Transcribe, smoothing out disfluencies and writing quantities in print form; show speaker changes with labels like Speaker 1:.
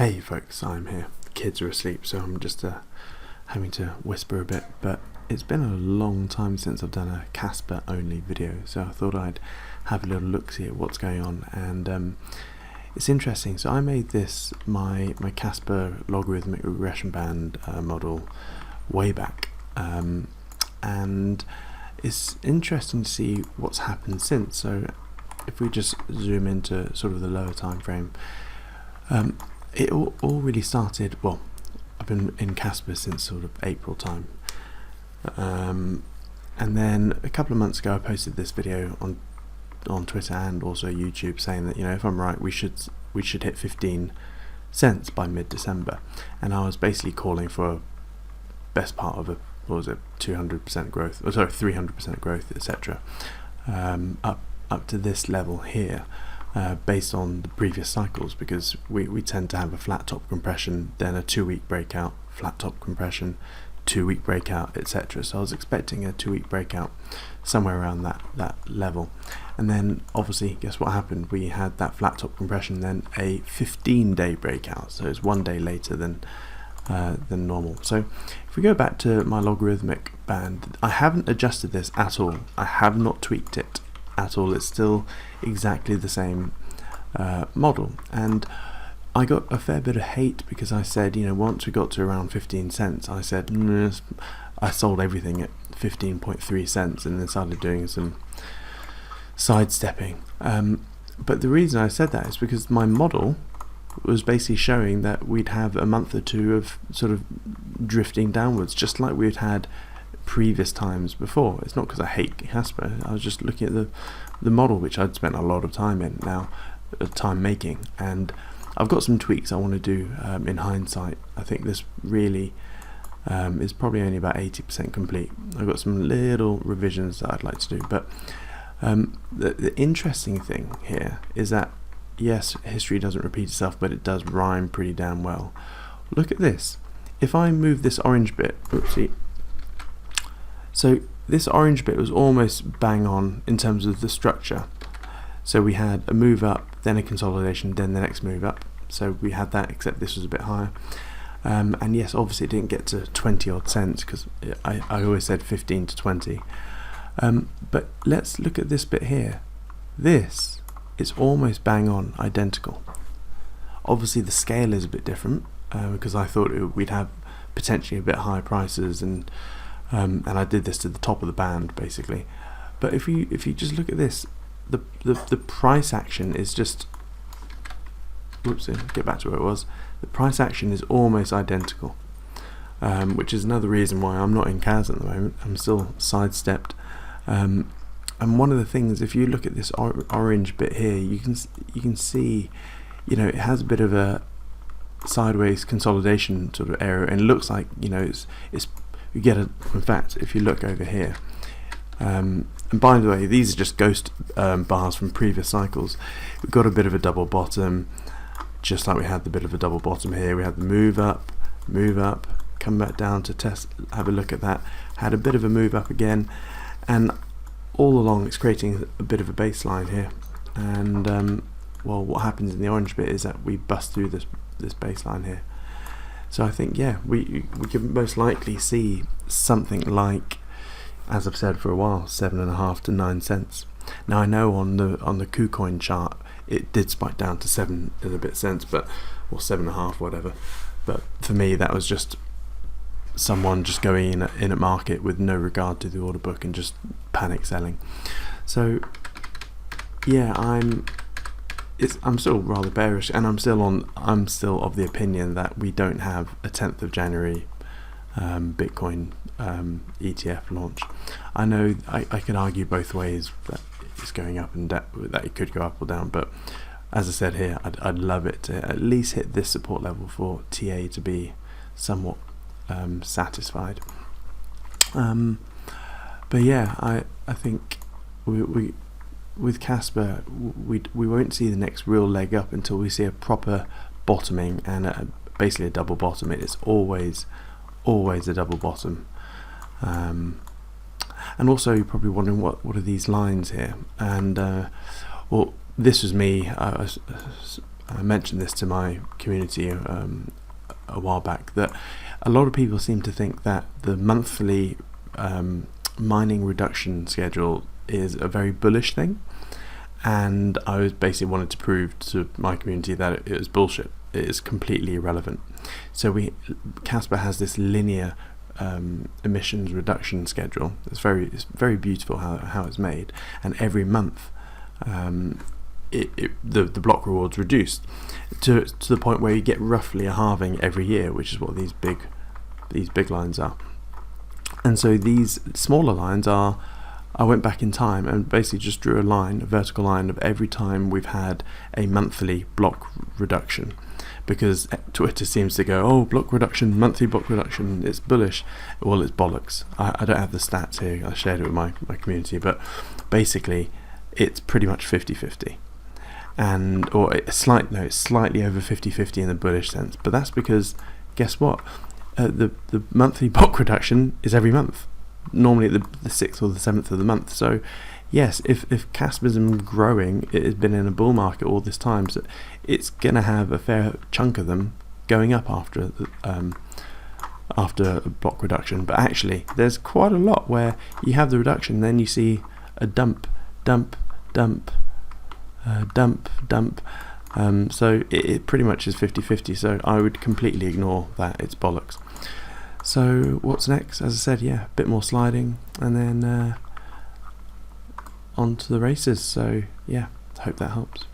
Speaker 1: Hey folks, I'm here. The kids are asleep, so I'm just having to whisper a bit, but it's been a long time since I've done a Casper only video, so I thought I'd have a little look, see at what's going on. And it's interesting. So I made this my Casper logarithmic regression band model way back, and it's interesting to see what's happened since. So if we just zoom into sort of the lower time frame, it all really started, well, I've been in Casper since sort of April time, and then a couple of months ago I posted this video on Twitter and also YouTube saying that, you know, if I'm right, we should hit 15 cents by mid-December, and I was basically calling for a best part of a, what was it, 200% growth, or sorry, 300% growth, etc., up to this level here. Based on the previous cycles, because we tend to have a flat top compression, then a 2-week breakout, flat top compression, 2-week breakout, etc. So I was expecting a 2-week breakout somewhere around that level, and then obviously guess what happened? We had that flat top compression, then a 15-day breakout, so it's 1 day later than normal. So if we go back to my logarithmic band, I haven't adjusted this at all. I have not tweaked it at all. It's still exactly the same model, and I got a fair bit of hate because I said, you know, once we got to around 15 cents, I said I sold everything at 15.3 cents and then started doing some sidestepping. But the reason I said that is because my model was basically showing that we'd have a month or two of sort of drifting downwards, just like we'd had previous times before. It's not because I hate Casper, I was just looking at the model, which I'd spent a lot of time in now, time making, and I've got some tweaks I want to do in hindsight. I think this really is probably only about 80% complete. I've got some little revisions that I'd like to do, but the interesting thing here is that yes, history doesn't repeat itself, but it does rhyme pretty damn well. Look at this. If I move this orange bit, oopsie, so this orange bit was almost bang on in terms of the structure. So we had a move up, then a consolidation, then the next move up. So we had that, except this was a bit higher. And yes, obviously it didn't get to 20 odd cents because I always said 15 to 20. But let's look at this bit here. This is almost bang on identical. Obviously the scale is a bit different because I thought we'd have potentially a bit higher prices, and I did this to the top of the band basically. But if you just look at this, the price action is just, whoopsie, get back to where it was. The price action is almost identical, which is another reason why I'm not in KAS at the moment. I'm still sidestepped. And one of the things, if you look at this orange bit here, you can see, you know, it has a bit of a sideways consolidation sort of area, and it looks like, you know, it's you get a, in fact, if you look over here, and by the way, these are just ghost bars from previous cycles. We've got a bit of a double bottom, just like we had the bit of a double bottom here. We had the move up, come back down to test, have a look at that, had a bit of a move up again, and all along it's creating a bit of a baseline here. And well, what happens in the orange bit is that we bust through this baseline here. So I think, yeah, we could most likely see something like, as I've said for a while, 7.5 to 9 cents. Now I know on the KuCoin chart it did spike down to 7 and a bit cents, but, or 7.5, whatever. But for me, that was just someone just going in at market with no regard to the order book and just panic selling. So yeah, I'm still rather bearish, and I'm still of the opinion that we don't have a 10th of January Bitcoin ETF launch. I know I can argue both ways, that it's going up and that it could go up or down, but as I said here, I'd love it to at least hit this support level for TA to be somewhat satisfied. But yeah, I think we with Casper, we won't see the next real leg up until we see a proper bottoming, and basically a double bottom. It's always a double bottom. And also you're probably wondering what are these lines here, and well, this was me. I mentioned this to my community a while back, that a lot of people seem to think that the monthly mining reduction schedule is a very bullish thing, and I was basically wanted to prove to my community that it was bullshit. It is completely irrelevant. So Casper has this linear emissions reduction schedule. It's very beautiful how it's made, and every month the block rewards reduced to the point where you get roughly a halving every year, which is what these big lines are. And so these smaller lines are, I went back in time and basically just drew a vertical line of every time we've had a monthly block reduction, because Twitter seems to go, oh, block reduction, monthly block reduction, it's bullish. Well, it's bollocks. I don't have the stats here, I shared it with my community, but basically it's pretty much 50-50. It's slightly over 50-50 in the bullish sense, but that's because, guess what? The monthly block reduction is every month, normally at the 6th or the 7th of the month. So yes, if Casper's growing, it has been in a bull market all this time, so it's going to have a fair chunk of them going up after a block reduction. But actually, there's quite a lot where you have the reduction, then you see a dump. So it pretty much is 50-50, so I would completely ignore that. It's bollocks. So what's next? As I said, a bit more sliding, and then on to the races. So hope that helps.